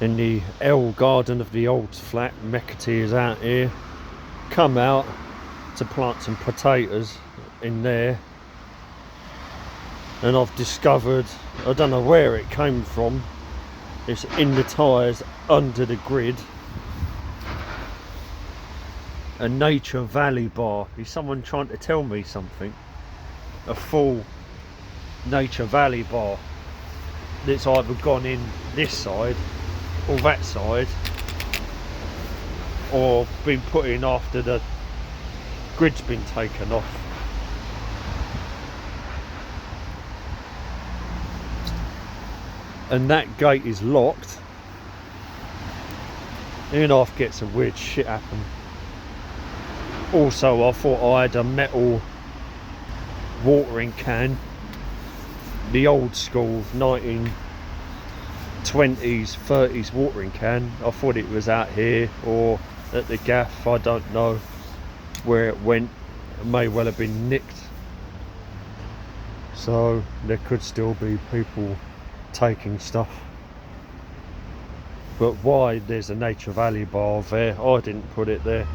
in the L garden of the old flat. Mecatee is out here. Come out to plant some potatoes in there, and I've discovered, I don't know where it came from, it's in the tyres under the grid, a Nature Valley bar. Is someone trying to tell me something? A full Nature Valley bar that's either gone in this side or that side, or been put in after the grid's been taken off. And that gate is locked. In off gets some weird shit happen. Also, I thought I had a metal watering can, the old school 1920s 30s watering can. I thought it was out here or at the gaff. I don't know where it went. It may well have been nicked, so there could still be people taking stuff. But why there's a Nature Valley bar there, I didn't put it there.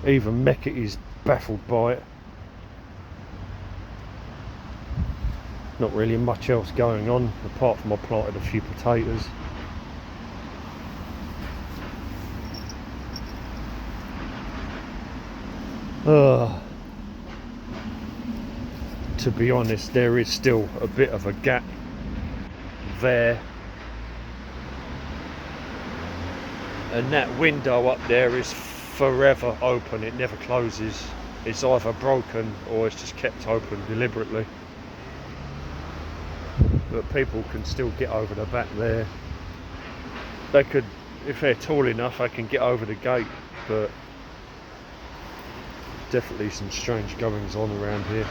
Even Mecatee's baffled by it. Not really much else going on apart from I planted a few potatoes. To be honest, there is still a bit of a gap there, and that window up there is forever open. It never closes. It's either broken or it's just kept open deliberately. But people can still get over the back there. They could, if they're tall enough, they can get over the gate, but definitely some strange goings on around here.